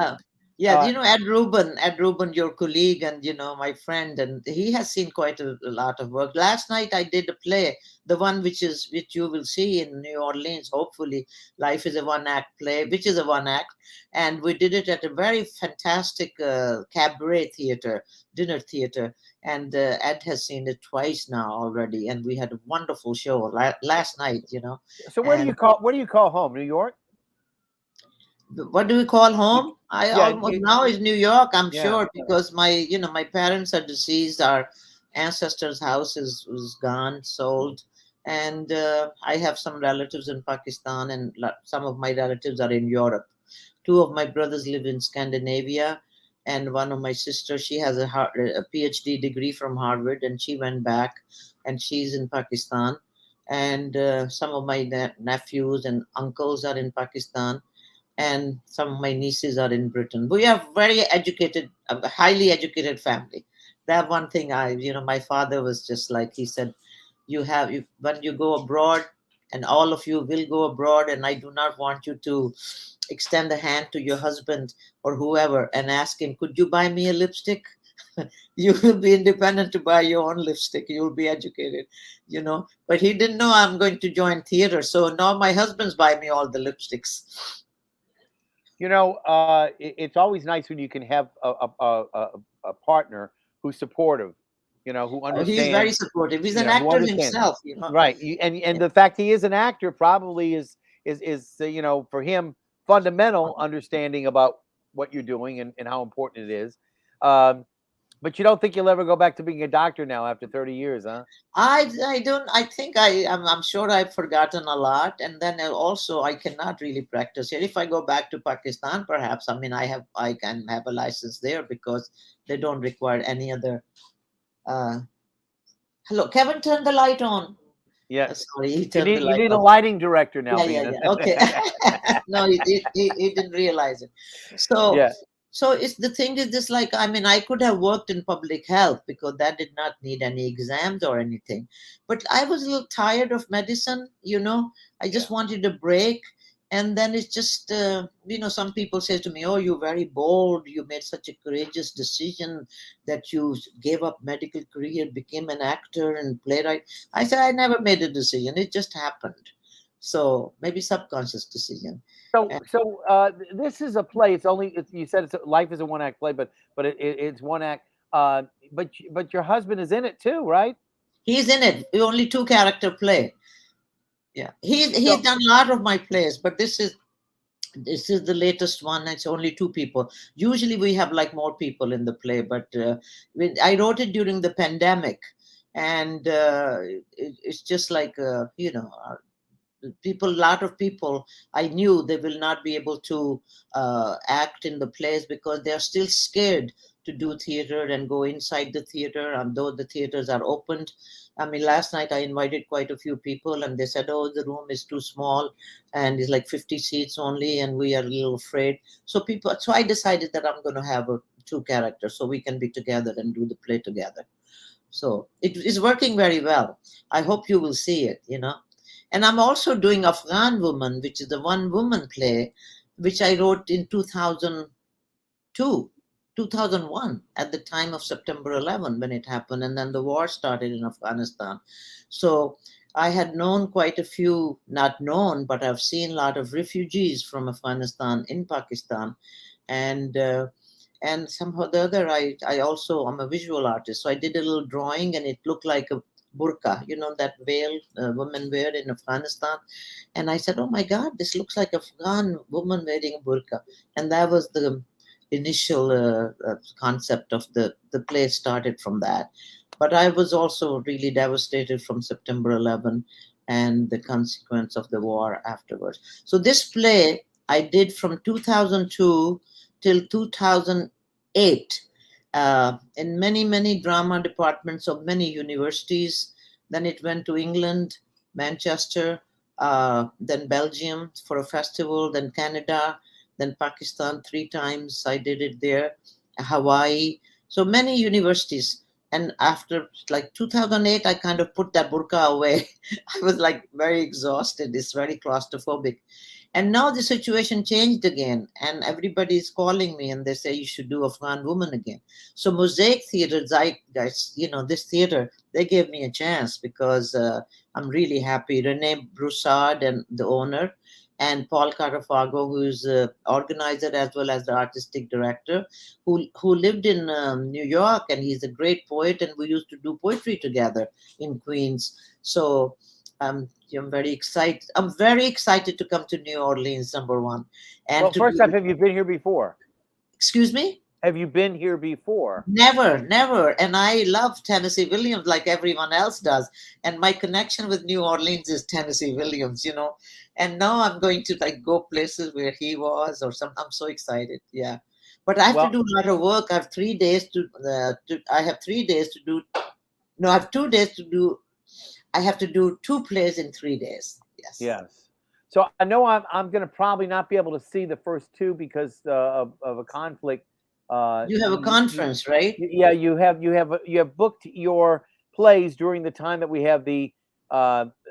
Yeah, Ed Rubin, your colleague and my friend, and he has seen quite a lot of work. Last night I did a play, the one which you will see in New Orleans, hopefully. Life is a one-act play, which is a one-act, and we did it at a very fantastic cabaret theater, dinner theater, and Ed has seen it twice now already, and we had a wonderful show last night. So where do you call home? New York? What do we call home? Now is New York, I'm sure, because my parents are deceased. Our ancestors' house is gone, sold, and I have some relatives in Pakistan, and some of my relatives are in Europe. 2 of my brothers live in Scandinavia, And one of my sisters, she has a PhD degree from Harvard, and she went back, and she's in Pakistan. And some of my nephews and uncles are in Pakistan, and some of my nieces are in Britain. We are very educated, a highly educated family. That one thing my father was just like, he said, when you go abroad, and all of you will go abroad, and I do not want you to extend a hand to your husband or whoever and ask him, could you buy me a lipstick? You will be independent to buy your own lipstick. You'll be educated, But he didn't know I'm going to join theater. So now my husband's buying me all the lipsticks. It's always nice when you can have a partner who's supportive, who understands. He's very supportive. He's an actor himself, Right. And the fact he is an actor probably is for him, fundamental understanding about what you're doing and how important it is. But you don't think you'll ever go back to being a doctor now after 30 years, huh? I don't. I think I'm sure I've forgotten a lot, and then also I cannot really practice here. If I go back to Pakistan, perhaps I can have a license there because they don't require any other. Hello, Kevin, turn the light on. Yeah, sorry, he turned the light. You need a lighting director now. Yeah. Okay. No, he didn't realize it. So yeah. So the thing is this, like, I could have worked in public health because that did not need any exams or anything. But I was a little tired of medicine, I just wanted a break. And then it's just, some people say to me, oh, you're very bold. You made such a courageous decision that you gave up medical career, became an actor and playwright. I said, I never made a decision. It just happened. So maybe subconscious decision. So this is a play. You said life is a one-act play, but it's one act. But your husband is in it too, right? He's in it. Only two character play. Yeah, he's done a lot of my plays, but this is the latest one. It's only two people. Usually we have like more people in the play, but I wrote it during the pandemic, and it's just like a lot of people I knew they will not be able to act in the plays because they are still scared to do theater and go inside the theater, though the theaters are opened. Last night I invited quite a few people, and they said, oh, the room is too small and it's like 50 seats only, and we are a little afraid. So I decided that I'm going to have two characters so we can be together and do the play together. So it is working very well. I hope you will see it, And I'm also doing Afghan Woman, which is the one-woman play, which I wrote in 2001, at the time of September 11, when it happened. And then the war started in Afghanistan. So I had known quite a few, not known, but I've seen a lot of refugees from Afghanistan in Pakistan. And somehow the other, I'm a visual artist. So I did a little drawing, and it looked like a burqa, that veil women wear in Afghanistan. And I said, oh my God, this looks like Afghan woman wearing a burqa. And that was the initial concept of the play started from that. But I was also really devastated from September 11 and the consequence of the war afterwards. So this play I did from 2002 till 2008. In many, many drama departments of many universities. Then it went to England, Manchester, then Belgium for a festival, then Canada, then Pakistan 3 times. I did it there, Hawaii. So many universities. And after like 2008, I kind of put that burqa away. I was like very exhausted. It's very claustrophobic. And now the situation changed again, and everybody's calling me and they say you should do Afghan Woman again. So Mosaic Theater, this theater, they gave me a chance because I'm really happy. Renee Broussard, and the owner, and Paul Carafago, who's the organizer as well as the artistic director, who lived in New York, and he's a great poet, and we used to do poetry together in Queens. So I'm very excited. I'm very excited to come to New Orleans, number one. And first off, have you been here before? Excuse me? Have you been here before? Never. And I love Tennessee Williams like everyone else does. And my connection with New Orleans is Tennessee Williams, And now I'm going to go places where he was or something. I'm so excited. Yeah. But I have to do a lot of work. I have 3 days I have 3 days to do. No, I have 2 days to do. I have to do 2 plays in 3 days. Yes. Yes. So I know I'm going to probably not be able to see the first 2 because of a conflict. You have a conference, right? Yeah, you have booked your plays during the time that we have the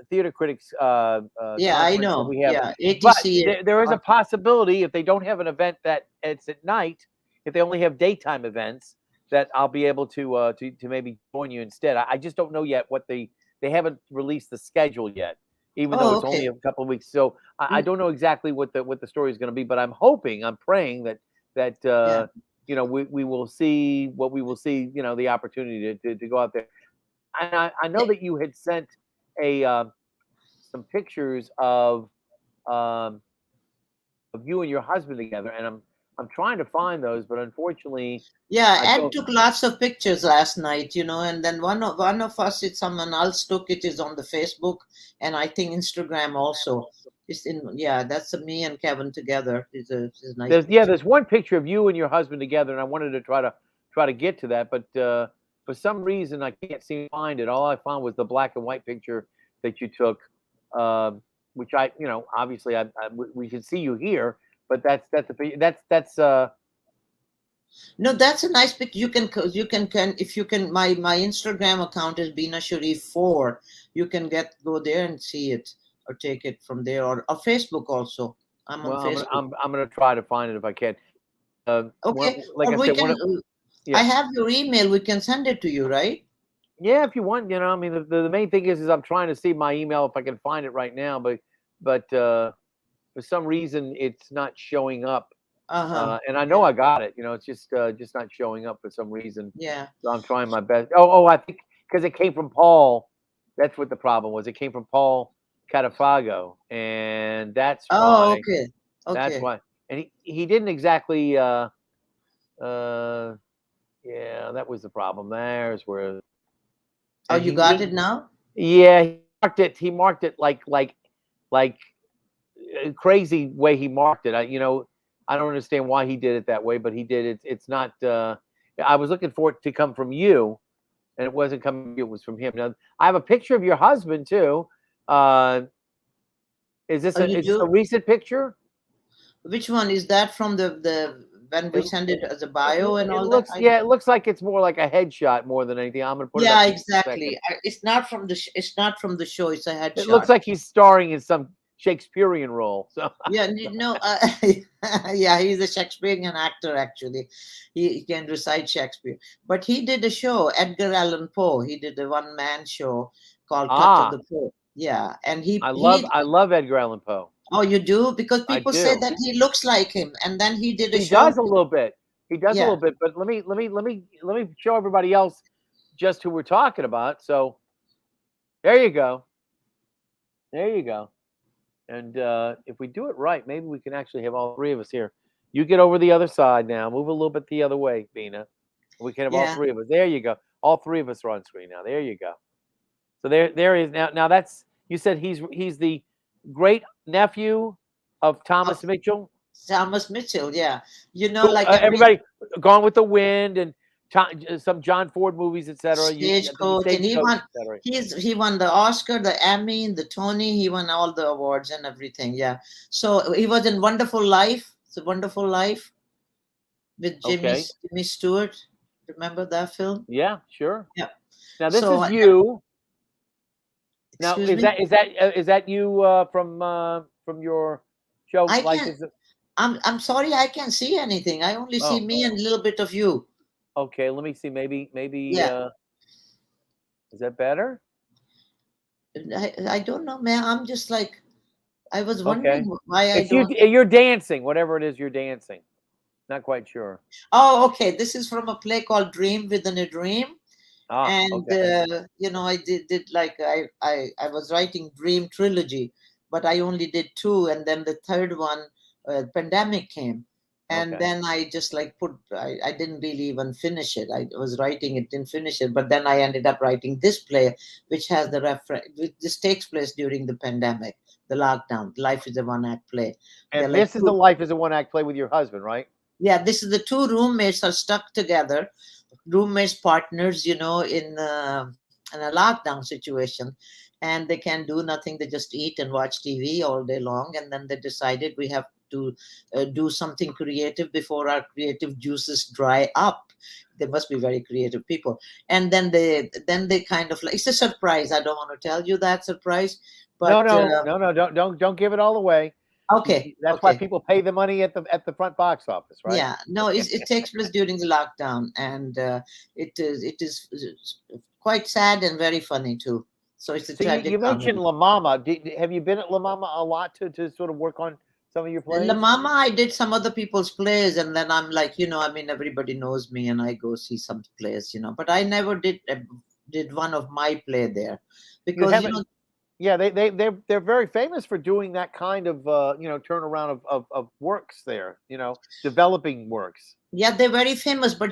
theater critics. Yeah, I know. We have. Yeah, But ATC. there is a possibility if they don't have an event that it's at night, if they only have daytime events, that I'll be able to maybe join you instead. I just don't know yet what they haven't released the schedule yet, even though it's only a couple of weeks. So I don't know exactly what the story is going to be, but I'm praying that you know, we will see what we will see, you know, the opportunity to go out there. And I know that you had sent some pictures of you and your husband together, and I'm trying to find those, but unfortunately, Yeah, Ed took lots of pictures last night, you know, and then one of us, it's someone else took it, is on the Facebook, and I think Instagram also. It's that's me and Kevin together. It's a nice. There's one picture of you and your husband together, and I wanted to try to get to that, but for some reason I can't seem to find it. All I found was the black and white picture that you took, which obviously we can see you here, but that's No, that's a nice picture. You can if you can. My Instagram account is Bina Sharif 4. You can go there and see it or take it from there, or Facebook also. I'm on Facebook. I'm gonna try to find it if I can. Okay, like I said, I have your email. We can send it to you, right? Yeah, if you want, you know. I mean, the main thing is I'm trying to see my email if I can find it right now, but for some reason it's not showing up. And I know I got it. You know, it's just not showing up for some reason. Yeah. So I'm trying my best. Oh, I think because it came from Paul. That's what the problem was. It came from Paul Catafago, and that's why. Okay. That's why. And he didn't exactly. Yeah, that was the problem. There's where. Oh, you got it now? Yeah, he marked it like a crazy way he marked it. I don't understand why he did it that way, but he did it. It's not. I was looking for it to come from you, and it wasn't coming from you. It was from him. Now I have a picture of your husband too. Is this a recent picture? Which one is that from the when we send it as a bio and all that? Yeah, it looks like it's more like a headshot more than anything. I'm gonna put it up. Yeah, exactly. It's not from the show. It's a headshot. It looks like he's starring in some Shakespearean role. So yeah, yeah, he's a Shakespearean actor. Actually, he can recite Shakespeare. But he did a show, Edgar Allan Poe. He did a one-man show called Touch of the Poe. Yeah, and I love Edgar Allan Poe. Oh, you do? Because people say that he looks like him, and then he did a show. He does a little bit. He does a little bit. But let me show everybody else just who we're talking about. So there you go. There you go. And if we do it right, maybe we can actually have all three of us here. You get over the other side now. Move a little bit the other way, Bina. We can have all three of us. There you go. All three of us are on screen now. There you go. So there he is now. Now that's, you said he's the great nephew of Thomas Mitchell. Thomas Mitchell, yeah. You know, like everybody, Gone with the Wind and some John Ford movies, etc. Stagecoach, and he won the Oscar, the Emmy, the Tony. He won all the awards and everything. Yeah. So he was in Wonderful Life. It's a Wonderful Life with Jimmy Stewart. Remember that film? Yeah, sure. Yeah. Now this is you. Now is that you from your show? I'm sorry, I can't see anything. I only see me and a little bit of you. Okay, let me see. Maybe. Yeah. Is that better? I don't know, man. I'm just like, I was wondering why you're dancing, whatever it is you're dancing. Not quite sure. Oh, okay. This is from a play called Dream Within a Dream. And I did like I was writing Dream Trilogy, but I only did 2, and then the third one, pandemic came, and then I just like I didn't really even finish it. I was writing it, didn't finish it, but then I ended up writing this play, which has the reference. This takes place during the pandemic, the lockdown. Life is a one-act play. And this is the Life is a one-act play with your husband, right? Yeah, this is the two roommates are stuck together, roommates, partners, in a lockdown situation, and they can't do nothing. They just eat and watch TV all day long. And then they decided we have to do something creative before our creative juices dry up. They must be very creative people. And then they kind of like, it's a surprise. I don't want to tell you that surprise, No, but no, no, no. Don't give it all away. okay, That's why okay. people pay the money at the front box office, right? Yeah, no, it takes place during the lockdown, and it is quite sad and very funny too. So it's a So you tragic mentioned comedy. La Mama. Have you been at La Mama a lot to sort of work on some of your La plays? Mama, I did some other people's plays, and then I'm like, I mean, everybody knows me, and I go see some plays, but I never did one of my play there, You because haven't. Yeah, they're very famous for doing that kind of turnaround of works there. Developing works. yeah, they're very famous, but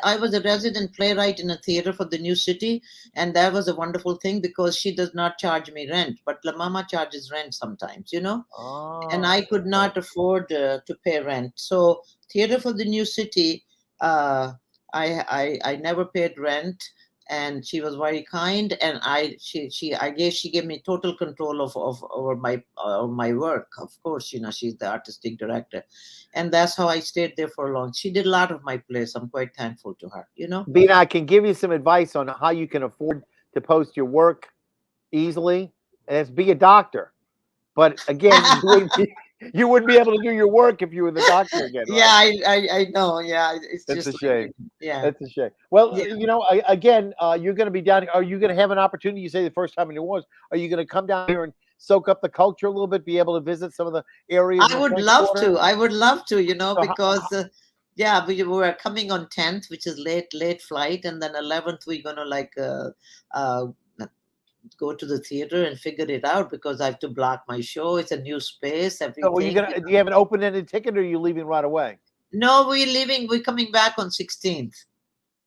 I was a resident playwright in a theater for the new city, and that was a wonderful thing because she does not charge me rent, but La Mama charges rent sometimes. And Oh, I could not afford to pay rent. So Theater for the New City, uh, I never paid rent, and she was very kind, and she gave me total control of over my work. Of course, she's the artistic director, and that's how I stayed there for long. She did a lot of my plays. I'm quite thankful to her. Bina, I can give you some advice on how you can afford to post your work easily, and it's be a doctor. But again, you wouldn't be able to do your work if you were the doctor again, Yeah, right? I know. Yeah, it's That's just a like, shame. yeah. That's a shame. Well, Yeah. again, you're going to be down. Are you going to have an opportunity? You say the first time in New Orleans. Are you going to come down here and soak up the culture a little bit? Be able to visit some of the areas in I the would French love Quarter? to. I would love to, So, because yeah, we were coming on 10th, which is late flight, and then 11th we're gonna uh, go to the theater and figure it out because I have to block my show. It's a new space, are you everything. gonna? Do you have an open-ended ticket, or are you leaving right away? No, we're leaving. We're coming back on 16th.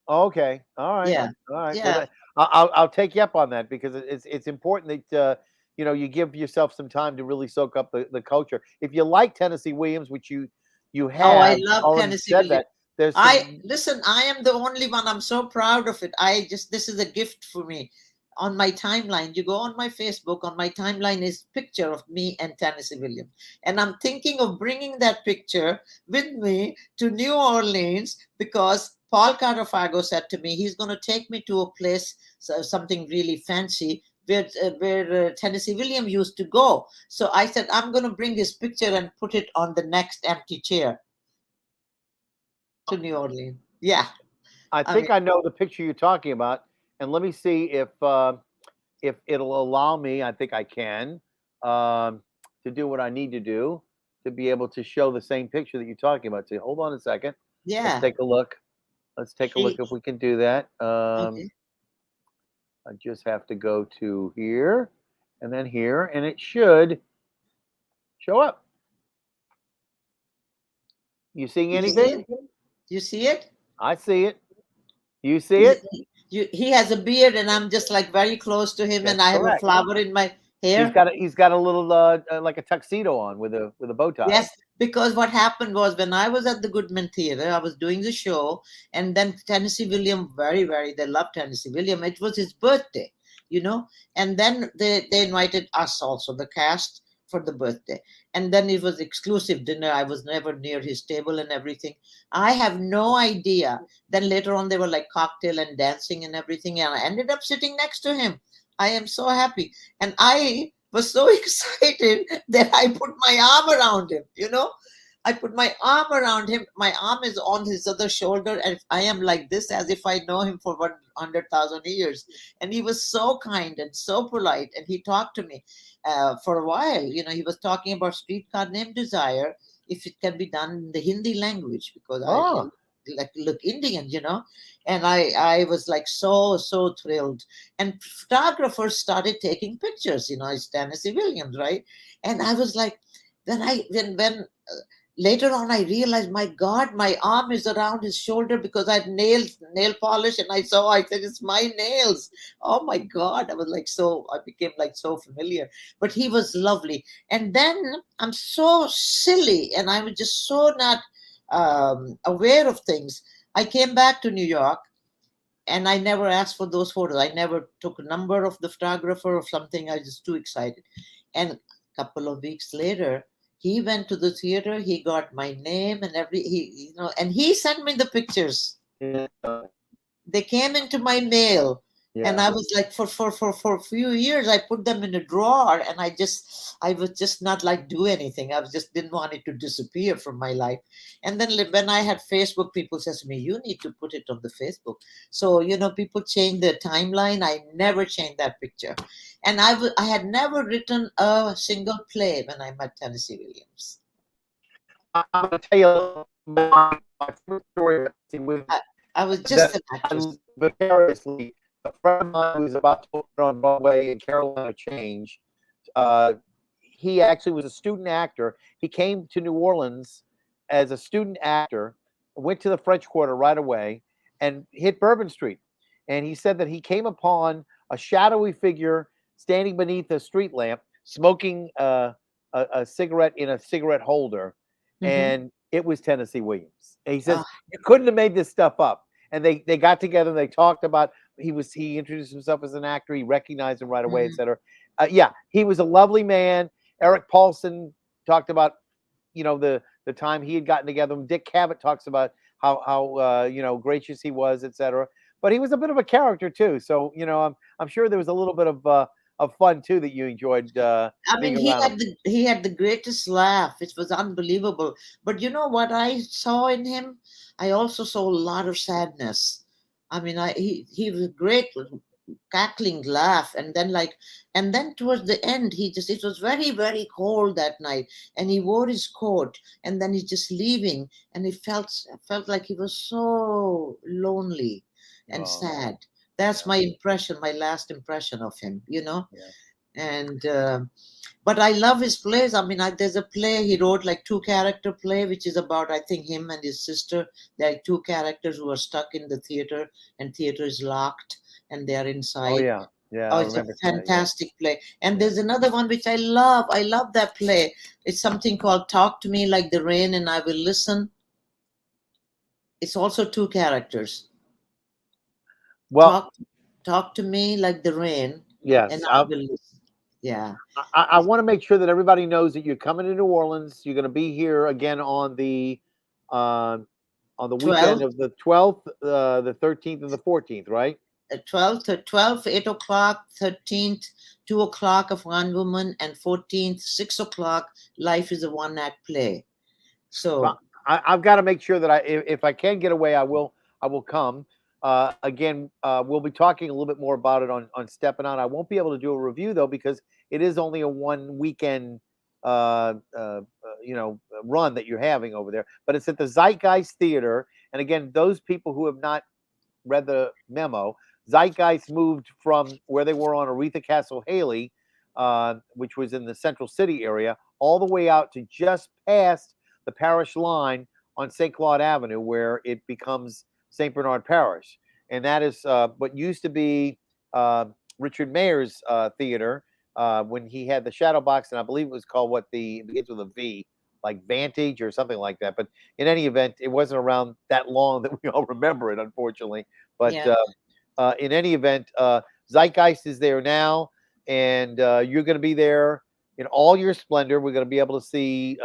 Okay. All right. Yeah, All right. Well, yeah. I'll take you up on that because it's important that you give yourself some time to really soak up the culture. If you like Tennessee Williams, which you Oh, I have love already Tennessee said Williams. that, there's I some. listen. I am the only one. I'm so proud of it. This is a gift for me. On my timeline, you go on my Facebook. On my timeline is picture of me and Tennessee Williams, and I'm thinking of bringing that picture with me to New Orleans because Paul Cartafago said to me he's going to take me to a place, something really fancy where Tennessee Williams used to go. So I said I'm going to bring his picture and put it on the next empty chair to New Orleans. Yeah, I I mean, think I know the picture you're talking about, and let me see if it'll allow me. I think I can to do what I need to do to be able to show the same picture that you're talking about. So hold on a second. Let's yeah. take a look. Let's take a look She, if we can do that. okay. I just have to go to here and then here, and it should show up. You seeing You see anything? it? You see it? I see it. You see He, it? he has a beard, and I'm just like very close to him, and That's I have a correct. flower in my He's hair. got a little like a tuxedo on with a bow tie. Yes, because what happened was when I was at the Goodman Theater, I was doing the show, and then Tennessee William, they love Tennessee William. It was his birthday, and then they invited us also, the cast, for the birthday. And then it was exclusive dinner. I was never near his table and everything. I have no idea. Then later on, they were like cocktail and dancing and everything, and I ended up sitting next to him. I am so happy. And I was so excited that I put my arm around him. I put my arm around him. My arm is on his other shoulder, and I am like this as if I know him for 100,000 years. And he was so kind and so polite, and he talked to me for a while. He was talking about Streetcar Named Desire, if it can be done in the Hindi language, because I Oh, like look Indian. And I was like so thrilled. And photographers started taking pictures. It's Tennessee Williams, right? And I was like, then I when later on I realized, my God, my arm is around his shoulder because I had nail polish, and I said it's my nails. Oh my God, I became like so familiar. But he was lovely. And then I'm so silly, and I was just so not aware of things. I came back to New York, and I never asked for those photos. I never took a number of the photographer or something. I was just too excited. And a couple of weeks later, he went to the theater. He got my name and and he sent me the pictures. Yeah. They came into my mail. Yeah. And I was like, for a few years, I put them in a drawer, and I was just not like do anything. I just didn't want it to disappear from my life. And then when I had Facebook, people said to me, you need to put it on the Facebook. So, people change their timeline. I never changed that picture. And I had never written a single play when I met Tennessee Williams. I'm going to tell you my favorite story. I was just an actress. Vicariously, a friend of mine who was about to open on Broadway in Carolina Change, he actually was a student actor. He came to New Orleans as a student actor, went to the French Quarter right away, and hit Bourbon Street. And he said that he came upon a shadowy figure standing beneath a street lamp, smoking a cigarette in a cigarette holder, and it was Tennessee Williams. And he says, you couldn't have made this stuff up. And they got together and they talked about he introduced himself as an actor. He recognized him right away, etc. Yeah, he was a lovely man. Eric Paulson talked about the time he had gotten together. Dick Cavett talks about how gracious he was, etc. But he was a bit of a character too. So I'm sure there was a little bit of fun too that you enjoyed. I mean, he had the greatest laugh. It was unbelievable. But you know what I saw in him? I also saw a lot of sadness. I mean, he was great, cackling laugh, and then towards the end, it was very, very cold that night, and he wore his coat, and then he's just leaving, and he felt like he was so lonely and sad. That's my impression, my last impression of him, And but I love his plays. I mean, there's a play he wrote, like 2-character play, which is about, I think, him and his sister. They're 2 characters who are stuck in the theater, and theater is locked, and they're inside. Oh yeah, yeah. Oh, it's a fantastic play. And there's another one which I love. I love that play. It's something called "Talk to Me Like the Rain, and I Will Listen." It's also 2 characters. Well, talk to me like the rain. Yes, and I will listen. Yeah. I want to make sure that everybody knows that you're coming to New Orleans. You're going to be here again on the weekend of the 12th, the 13th, and the 14th, right? 12th, 8 o'clock, 13th, 2 o'clock, Afghan Woman, and 14th, 6 o'clock, Life is a One-Act Play. So I've got to make sure that if I can get away, I will come. Again, we'll be talking a little bit more about it on Stepping Out. I won't be able to do a review though, because it is only a 1 weekend, run that you're having over there. But it's at the Zeitgeist Theater. And again, those people who have not read the memo, Zeitgeist moved from where they were on Aretha Castle Haley, which was in the Central City area, all the way out to just past the parish line on St. Claude Avenue, where it becomes St. Bernard Parish. And that is what used to be Richard Mayer's theater when he had the Shadow Box, and I believe it was called it begins with a V, like Vantage or something like that. But in any event, it wasn't around that long that we all remember it, unfortunately. But in any event, Zeitgeist is there now, and you're going to be there in all your splendor. We're going to be able to see,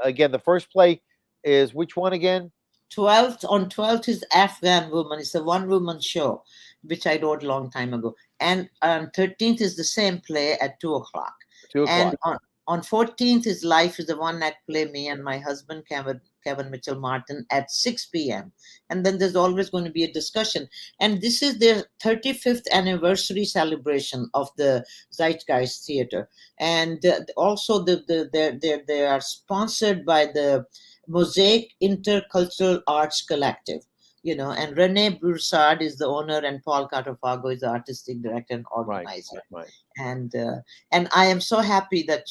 again, the first play is which one again? 12th is Afghan Woman. It's a 1-woman show, which I wrote a long time ago. And on 13th is the same play at 2 o'clock. 2 o'clock. And on 14th is Life is a One-Act Play, me and my husband, Kevin Mitchell Martin, at 6 p.m. And then there's always going to be a discussion. And this is their 35th anniversary celebration of the Zeitgeist Theater. And also they are sponsored by the Mosaic Intercultural Arts Collective, and Rene Broussard is the owner, and Paul Cartofago is the artistic director and organizer. Right. And I am so happy that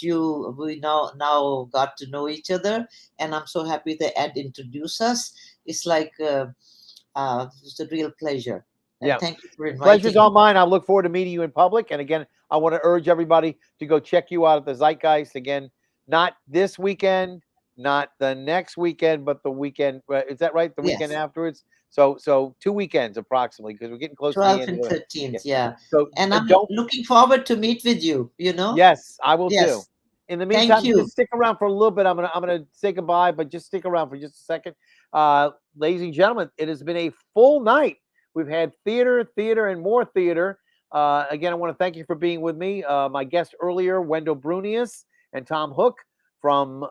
we now got to know each other, and I'm so happy that Ed introduced us. It's like it's a real pleasure. And thank you for inviting me. Pleasure's all mine. I look forward to meeting you in public. And again, I want to urge everybody to go check you out at the Zeitgeist. Again, not this weekend, not the next weekend, but the weekend. Is that right? The weekend Yes. afterwards. So 2 weekends approximately, because we're getting close to the 12th end and of it. 13th, yeah. So And I'm don't. looking forward to meet with you, Yes, I will too. Yes. In the Thank meantime, you. just stick around for a little bit. I'm gonna say goodbye, but just stick around for just a second. Ladies and gentlemen, it has been a full night. We've had theater, and more theater. Again, I want to thank you for being with me. My guest earlier, Wendell Brunius and Tom Hook from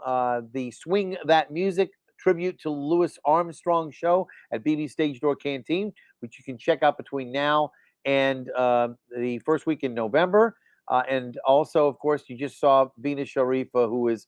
the Swing That Music tribute to Louis Armstrong show at BB Stage Door Canteen, which you can check out between now and the first week in November. And also, of course, you just saw Bina Sharif, who is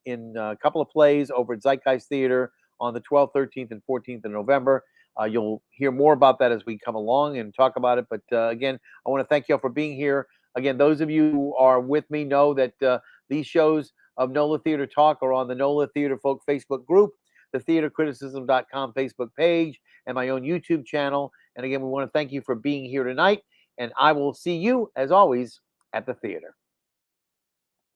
in a couple of plays over at Zeitgeist Theater on the 12th, 13th, and 14th of November. You'll hear more about that as we come along and talk about it. But again, I want to thank you all for being here. Again, those of you who are with me know that these shows of NOLA Theater Talk are on the NOLA Theater Folk Facebook group, the theatercriticism.com Facebook page, and my own YouTube channel. And again, we want to thank you for being here tonight. And I will see you, as always, at the theater.